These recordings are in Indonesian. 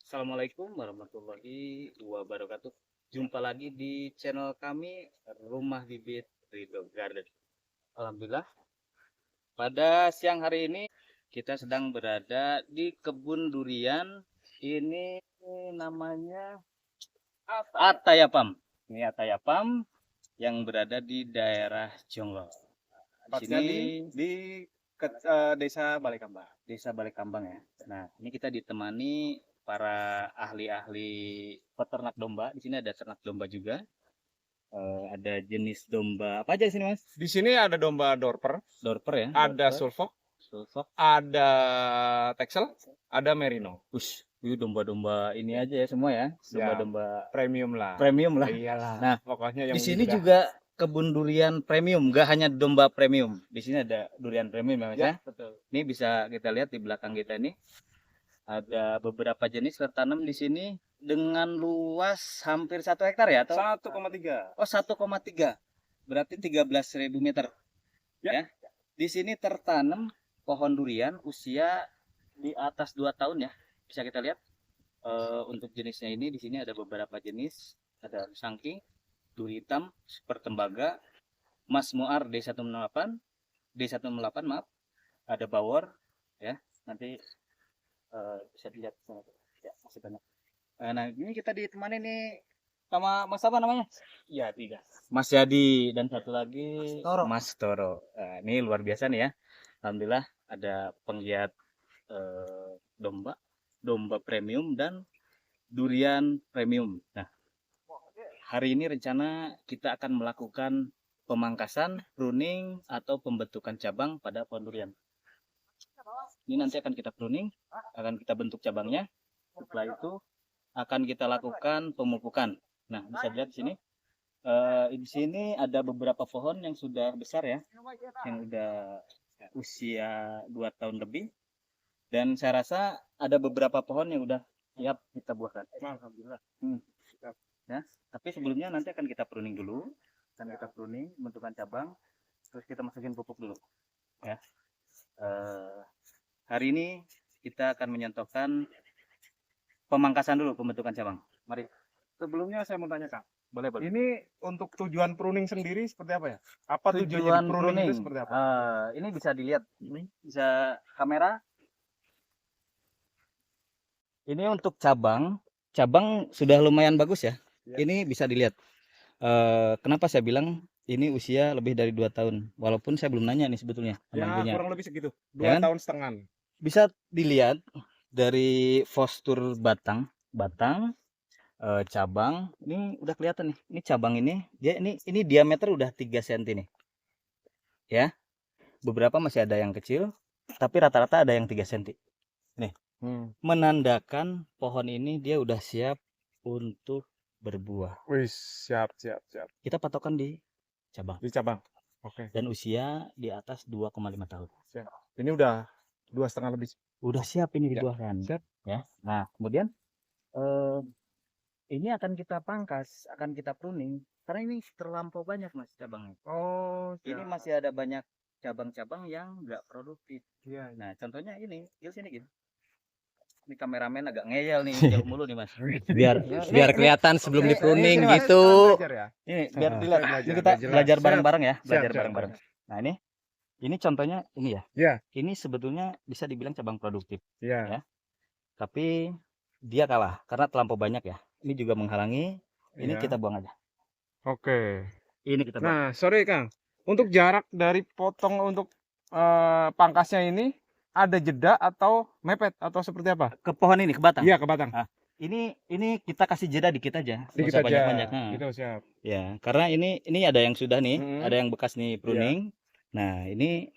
Assalamualaikum warahmatullahi wabarakatuh. Jumpa lagi di channel kami Rumah Bibit Ridho Garden. Alhamdulillah, pada siang hari ini kita sedang berada di kebun durian. Ini namanya Atayapam. Ini Atayapam yang berada di daerah Jonggol. Di Tepatnya sini di Desa Balekambang. Desa Balekambang ya. Nah, ini kita ditemani para ahli-ahli peternak domba. Di sini ada ternak domba juga. Ada jenis domba apa aja di sini, Mas? Di sini ada domba Dorper, Dorper ya, ada Dorper, Sulfok, Sulfok. ada Texel, ada Merino. Ini domba-domba ini aja ya semua ya. Siap, Domba-domba premium lah. premium lah. Iyalah. Nah, Pokoknya di yang sini udah. juga kebun durian premium, nggak hanya domba premium. Di sini ada durian premium ya, Mas ya. Betul. Ini bisa kita lihat di belakang kita ini. Ada beberapa jenis tertanam di sini dengan luas hampir 1 hektar ya atau 1,3. 1,3. Berarti 13.000 meter. Ya. Di sini tertanam pohon durian usia di atas 2 tahun ya. Bisa kita lihat untuk jenisnya ini di sini ada beberapa jenis. Ada sangking, duri hitam, super tembaga, Mas Muar D168, D168 maaf. Ada bawor ya. Nanti bisa dilihat ya, masih banyak. Nah, ini kita ditemani nih sama Mas apa namanya? Iya, 3. Mas Yadi dan satu lagi Toro. Mas Toro. Nah, ini luar biasa nih ya. Alhamdulillah ada penggiat domba, domba premium dan durian premium. Nah, hari ini rencana kita akan melakukan pemangkasan, pruning atau pembentukan cabang pada pohon durian. Ini nanti akan kita pruning, akan kita bentuk cabangnya. Setelah itu akan kita lakukan pemupukan. Nah, bisa dilihat di sini. Di sini ada beberapa pohon yang sudah besar ya, yang udah usia 2 tahun lebih. Dan saya rasa ada beberapa pohon yang udah siap kita buahkan. Alhamdulillah. Ya, tapi sebelumnya nanti akan kita pruning dulu, akan kita pruning, bentukan cabang, terus kita masukin pupuk dulu. Ya, hari ini kita akan menyentuhkan pemangkasan dulu, pembentukan cabang. Mari. Sebelumnya saya mau tanya, Kak. Boleh, boleh. Ini untuk tujuan pruning sendiri seperti apa ya? Apa tujuannya Tujuan di pruning pruning itu seperti apa? ini bisa dilihat, ini bisa kamera. Ini untuk cabang, cabang sudah lumayan bagus ya. Ya. Ini bisa dilihat. Kenapa saya bilang ini usia lebih dari 2 tahun, walaupun saya belum nanya nih sebetulnya sama Ya, ibunya. kurang lebih segitu. Ya 2 kan? tahun setengah. Bisa dilihat dari postur batang, cabang. Ini udah kelihatan nih. Ini cabang ini, dia ini diameter udah 3 cm nih. Ya. Beberapa masih ada yang kecil, tapi rata-rata ada yang 3 cm. Nih. Menandakan pohon ini dia udah siap untuk berbuah. Wih, siap. Kita patokan di cabang. Di cabang. Oke. Dan usia di atas 2,5 tahun. Siap. Ini udah 2,5 lebih. Udah siap ini Ya. dibuahkan. Siap. Ya. Nah, kemudian ini akan kita pangkas, akan kita pruning karena ini terlampau banyak Mas cabangnya. Oh, Ini siap. masih ada banyak cabang-cabang yang nggak produktif. Iya. Nah, contohnya ini, Gil sini Gil. Ini kameramen agak ngeyel nih, jauh mulu nih Mas. biar Ya, biar ini- kelihatan sebelum ini- di pruning ini, Mas. gitu. Belajar ya. Ini biar Ah, dilihat. saya Ini belajar, kita jelas. belajar Siap. bareng-bareng ya, belajar Siap. bareng-bareng. Nah, ini contohnya ini ya. Iya. Ini sebetulnya bisa dibilang cabang produktif. Iya. Ya. Tapi dia kalah karena terlampau banyak ya. Ini juga menghalangi. Ini Iya. kita buang aja. Oke. Ini kita buang. Nah, sorry Kang. Untuk jarak dari potong untuk pangkasnya ini ada jeda atau mepet atau seperti apa? Ke pohon ini, ke batang. Iya, ke batang. Ini kita kasih jeda dikit aja. Nggak Dikit usah aja. banyak-banyak. Nah. Gitu, siap. Ya, karena ini ada yang sudah nih, ada yang bekas nih pruning. Nah, ini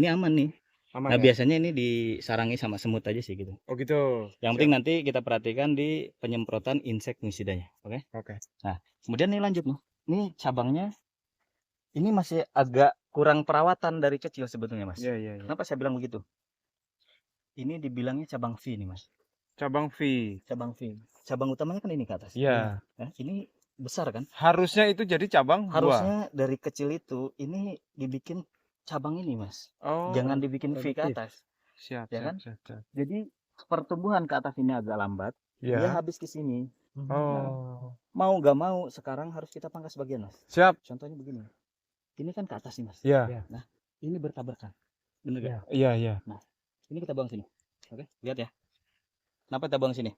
aman nih. Aman Nah, ya? biasanya ini disarangi sama semut aja sih gitu. Oh gitu. Yang penting nanti kita perhatikan di penyemprotan insektisidanya, oke? Oke. Nah, kemudian nih lanjut nih. Ini cabangnya ini masih agak kurang perawatan dari kecil sebetulnya, Mas. Iya. Kenapa saya bilang begitu? Ini dibilangnya cabang V nih, Mas. Cabang V. Cabang V. Cabang utamanya kan ini ke atas. Iya. Nah, ini besar kan? Harusnya itu jadi cabang buah. Harusnya dari kecil itu ini dibikin cabang ini, Mas. Oh. Jangan dibikin V ke produktif. atas. Siap, Ya kan? siap. Jadi pertumbuhan ke atas ini agak lambat, dia Ya. habis ke sini. Oh. Mau nggak mau sekarang harus kita pangkas bagian, Mas. Siap. Contohnya begini. Ini kan ke atas nih, Mas. Ya. Nah, ini bertabrakan. Bener gak? Iya, iya. Nah, ini kita buang sini. Oke, lihat ya. Kenapa kita buang sini?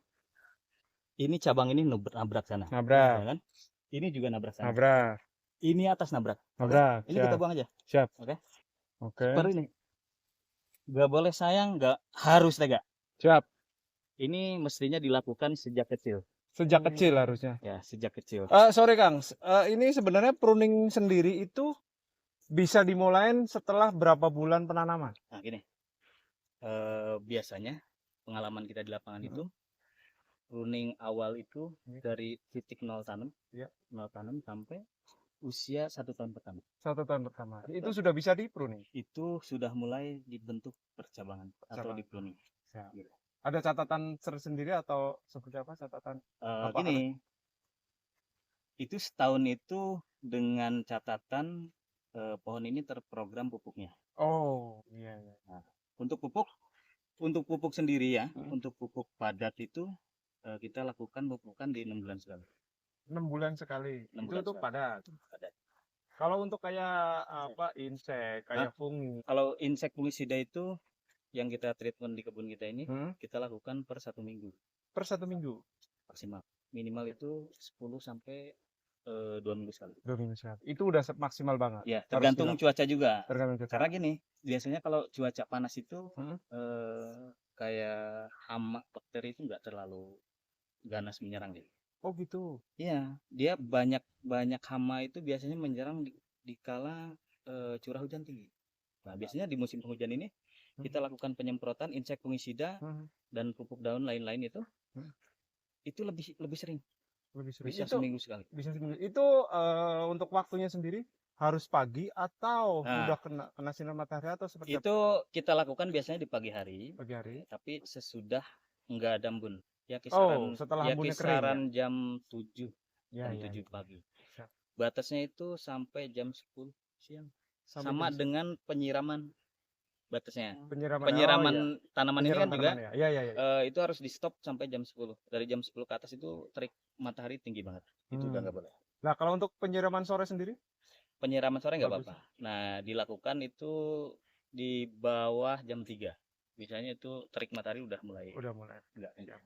Ini cabang ini nabrak sana. Nabrak. Ya kan? Ini juga nabrak sana. Nabrak. Ini atas nabrak. Nabrak. Ini kita buang aja. Siap. Oke. Oke. Seperti ini. Gak boleh sayang, gak harus tega. Siap. Ini mestinya dilakukan sejak kecil. Sejak kecil harusnya. Ya, sejak kecil. Sorry Kang, ini sebenarnya pruning sendiri itu bisa dimulai setelah berapa bulan penanaman? Nah, gini. Biasanya pengalaman kita di lapangan itu pruning awal itu dari titik nol tanam, nol tanam sampai usia 1 tahun pertama. 1 tahun pertama. Itu sudah bisa di pruning. Itu sudah mulai dibentuk percabangan atau di pruning. Ya. Ada catatan tersendiri atau seperti apa catatan? Gini, itu setahun itu dengan catatan pohon ini terprogram pupuknya. Oh, iya. Nah, untuk pupuk sendiri ya, untuk pupuk padat itu kita lakukan pupukan di 6 bulan sekali. 6 bulan sekali. 6 Itu bulan untuk sekali. padat. Padat. Kalau untuk kayak apa insek, kayak fungi. Kalau insek fungisida itu yang kita treatment di kebun kita ini kita lakukan per 1 minggu. Per 1 minggu Maksimal. Minimal itu 10 sampai 2 minggu sekali. 2 minggu sekali. Itu udah maksimal banget. Ya, tergantung cuaca juga. Tergantung cuaca. Karena gini, biasanya kalau cuaca panas itu kayak hama bakteri itu nggak terlalu ganas menyerang dia. Oh gitu. Iya, dia banyak hama itu biasanya menyerang di kala curah hujan tinggi. Nah, biasanya di musim penghujan ini kita lakukan penyemprotan insek fungisida dan pupuk daun lain-lain itu lebih sering. Bisa itu, seminggu sekali. Bisa seminggu. Itu untuk waktunya sendiri harus pagi atau udah kena sinar matahari atau seperti itu apa? Kita lakukan biasanya di pagi hari. Pagi hari. Tapi sesudah enggak ada embun. Ya setelah embunnya kisaran kering, ya? jam 7. Jam 7 pagi. Siap. Batasnya itu sampai jam 10 siang. Sampai sama dengan penyiraman batasnya. Penyiraman tanaman ini kan juga ya. itu harus di stop sampai jam 10. Dari jam 10 ke atas itu terik matahari tinggi banget. Itu udah nggak boleh. Nah, kalau untuk penyiraman sore sendiri? Penyiraman sore nggak apa-apa. Nah, dilakukan itu di bawah jam 3. Biasanya itu terik matahari udah mulai. Enggak.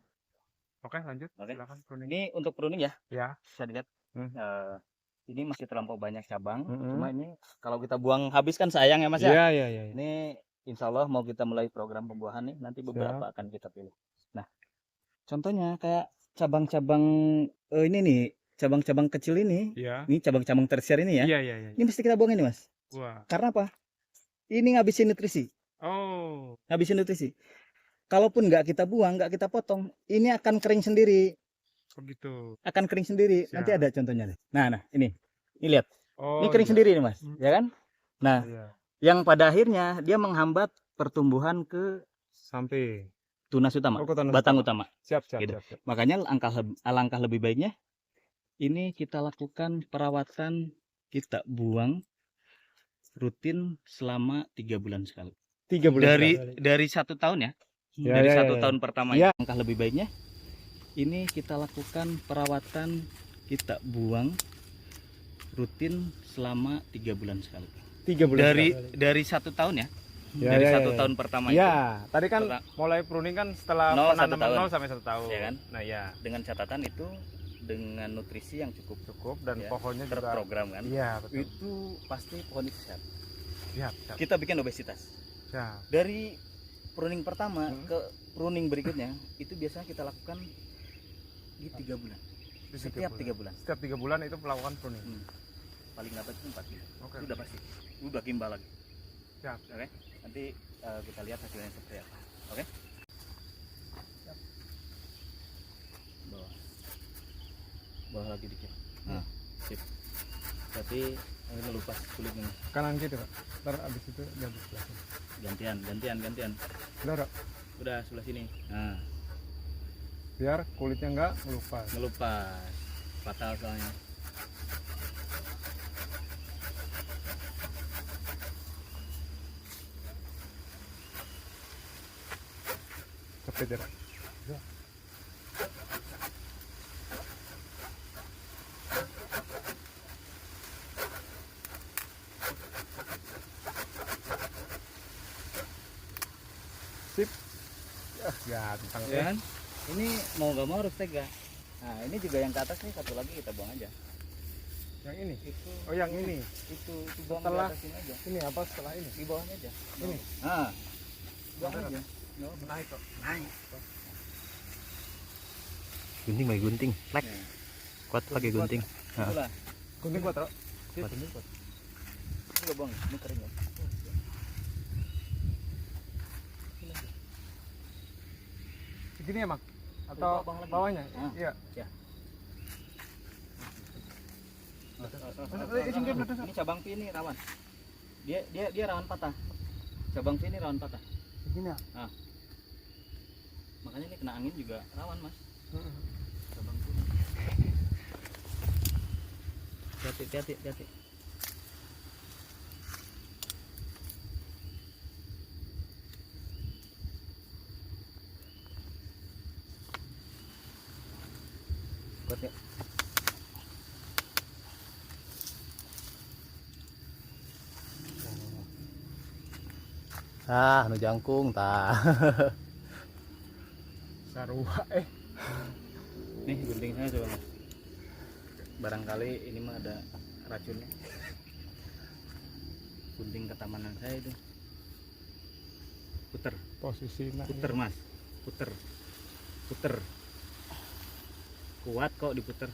Oke, lanjut. Silakan pruning. Ini untuk pruning ya. Ya. Bisa dilihat. Ini masih terlampau banyak cabang. Cuma ini kalau kita buang habis kan sayang ya Mas ya. Iya. Ini insya Allah mau kita mulai program pembuahan nih. Nanti beberapa akan kita pilih. Nah, contohnya kayak cabang-cabang ini nih, cabang-cabang kecil ini. Iya. Ini cabang-cabang tersier ini ya. Iya. Ini mesti kita buang ini Mas. Wah. Karena apa? Ini ngabisin nutrisi. Oh. Ngabisin nutrisi. Kalaupun nggak kita buang, nggak kita potong, ini akan kering sendiri. Begitu. Akan kering sendiri. Siap. Nanti ada contohnya nih. Nah, ini lihat. Oh, ini kering sendiri nih Mas, ya kan? Nah, yang pada akhirnya dia menghambat pertumbuhan ke sampai tunas utama, batang utama. Siap. Gitu. Makanya alangkah lebih baiknya ini kita lakukan perawatan, kita buang rutin selama 3 bulan sekali. 3 bulan dari 1 tahun ya. Dari 1 tahun pertama ya. Langkah lebih baiknya ini kita lakukan perawatan, kita buang rutin selama 3 bulan sekali. 3 bulan dari 1 tahun ya. Dari 1 tahun pertama itu. Tadi kan mulai pruning kan setelah penanaman 0 sampai 1 tahun. Ya kan? Nah, ya. Dengan catatan itu dengan nutrisi yang cukup dan pohonnya terprogram kan. Iya, betul. Itu pasti pohon itu sehat. Siap. Kita bikin obesitas. Siap. Dari pruning pertama ke pruning berikutnya itu biasanya kita lakukan di 3 bulan. Setiap 3 bulan. Setiap 3 bulan itu melakukan pruning. Paling lambat itu 4 bulan. Oke. Sudah pasti. Udah gimbal lagi. Siap. Oke. Nanti kita lihat hasilnya seperti apa. Oke. Siap. Bawah lagi dikit. Nah, sip. Berarti ini lepas kulitnya. Kanan gitu, Pak. Ntar abis itu diambil sebelah sini. Gantian. Udah sebelah sini. Nah, biar kulitnya nggak ngelupas. Fatal soalnya. Cepet ya. Sip. Ganteng Ya kan? Ini mau gak mau harus tega. Nah ini juga yang ke atas nih, satu lagi kita buang aja. Yang ini. Itu, Oh, yang ini. Itu buang Setelah di atas ini aja. Ini apa setelah ini? Di bawahnya aja. Ini. Nah, buang Bener. aja. No, Naik kok. naik. Gunting pakai gunting, lek Ya, kuat pakai gunting. itulah. Gunting kuat, Bro. Sip, ini kuat. Ini juga buang, ini kering ya. Segini ya, Mak? Atau Bawah lagi. bawahnya? Ah. Iya. Ya. Singkir, Ini cabang V ini rawan. Dia rawan patah. Cabang V ini rawan patah. Segini ya? Makanya ini kena angin juga rawan, Mas. Heeh. Cabang V. Hati-hati. Kuat ya. Nu jangkung tah. Sarua Nih gunting saya coba, Mas. Barangkali ini mah ada racunnya. Gunting ketamanan saya itu. Puter, posisinya. puter Mas. Puter. Kuat kok diputer.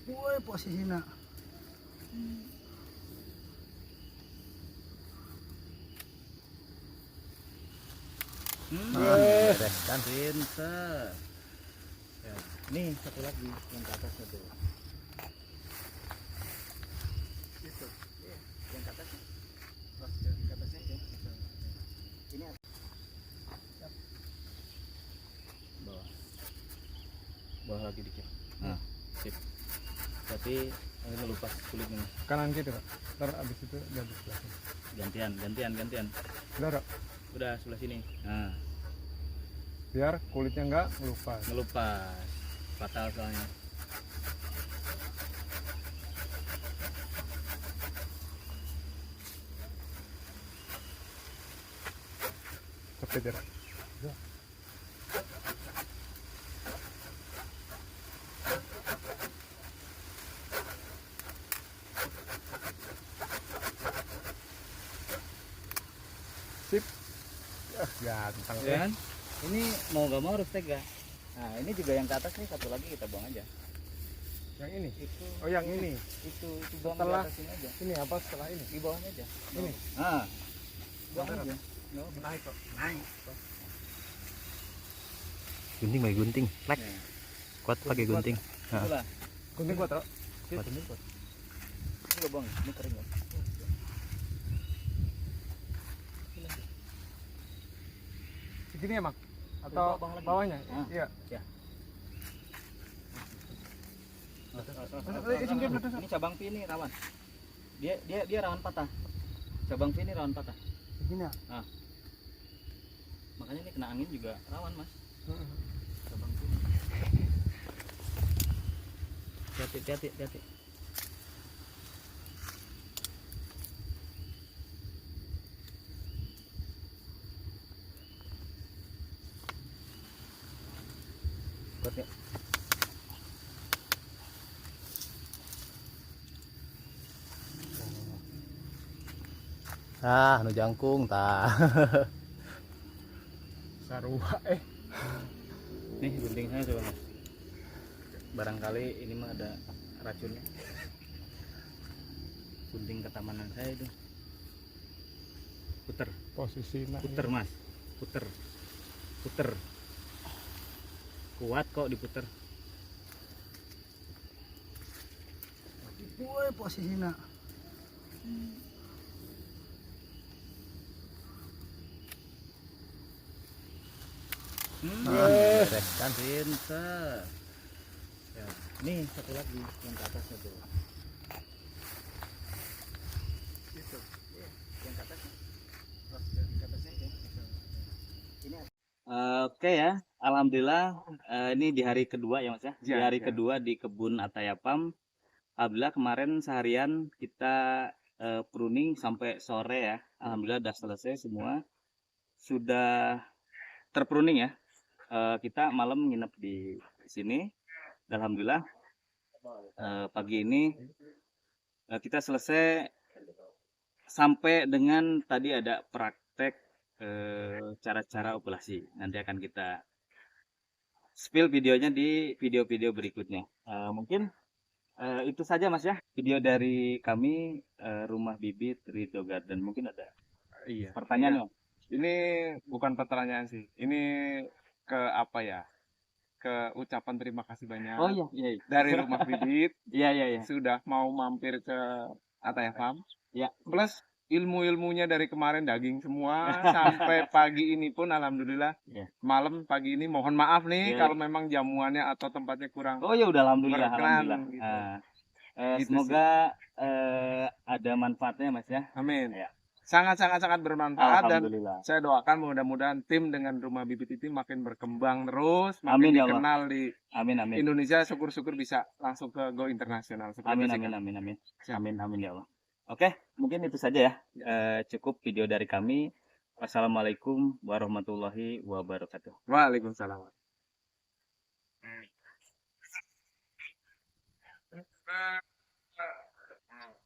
Woi, posisinya. Beres kan. Pinter. Ya. Nih satu lagi yang ke atas satu. Itu. Yang ke atas. Oh, yang ke atasnya aja. Ini siap. Bawah lagi dikit. Nah, sip. Tapi ini lupa kulitnya. Kanan kiri, Pak. Ntar abis itu ganti sebelah sini. Gantian. Udah, Bro. Udah sebelah sini. Nah, Biar kulitnya nggak ngelupas. ngelupas. Fatal soalnya. Cepet ya, Pak. Sip. Ganteng Ya kan? Ini mau gak mau harus tega. Nah ini juga yang ke atas nih, satu lagi kita buang aja. Yang ini. Itu. Oh, yang ini. Itu buang Setelah di atas ini aja. Ini apa setelah ini? Di bawahnya aja. Ini. Nah, buang Bener. aja. No, Naik kok. naik. Gunting pakai gunting, lek Ya, kuat pakai gunting. itulah. Gunting kuat, Bro. Sip, ini kuat. Ini juga buang, ini kering ya. Segini ya, Mak? Atau Bawah lagi. bawahnya? Ah. Iya. Ini cabang V ini rawan. Dia rawan patah. Cabang V ini rawan patah. Segini ya? Makanya ini kena angin juga rawan, Mas. Heeh. Cabang V. Hati-hati. Kuat ya. Nu jangkung tah. Sarua Nih gunting saya coba, Mas. Barangkali ini mah ada racunnya. Gunting ketamanan saya itu. Puter, posisinya. Mas. Puter. Kuat kok diputer. Woi, posisinya. Beres kan. Pinter. Ya, nih satu lagi yang ke atas satu. Itu. Yang ke atasnya. Oh, yang ke atasnya aja. Oke ya, alhamdulillah ini di hari kedua ya Mas ya. Di Ya, hari ya. kedua di kebun Atayapam. Alhamdulillah kemarin seharian kita pruning sampai sore ya. Alhamdulillah udah selesai semua. Sudah terpruning ya. Kita malam nginep di sini. Dan alhamdulillah pagi ini kita selesai sampai dengan tadi ada praktek cara-cara operasi. Nanti akan kita spill videonya di video-video berikutnya. Mungkin itu saja Mas ya, video dari kami Rumah Bibit Ridho Garden. Mungkin ada Iya. pertanyaan Iya. Bang? Ini bukan pertanyaan sih. Ini ke apa ya? Ke ucapan terima kasih banyak Oh iya, iya, iya. dari Rumah Bibit Iya, iya, iya. sudah mau mampir ke Ataya Farm. Ya. Plus ilmu-ilmunya dari kemarin daging semua sampai pagi ini pun alhamdulillah. Iya. Malam pagi ini mohon maaf nih Iya. kalau memang jamuannya atau tempatnya kurang Oh ya udah alhamdulillah, berkenan alhamdulillah. gitu. Gitu Semoga ada manfaatnya Mas ya. Amin. Ya. Sangat bermanfaat dan Alhamdulillah. saya doakan mudah-mudahan tim dengan Rumah Bibit ini makin berkembang terus, Amin makin ya Allah. dikenal di Amin, amin. Indonesia, syukur-syukur bisa langsung ke go internasional. Seperti Amin, itu sih, amin, Kak. amin, amin. Siap. Amin, amin ya Allah. Oke, mungkin itu saja ya. Cukup video dari kami. Wassalamualaikum warahmatullahi wabarakatuh. Waalaikumsalam.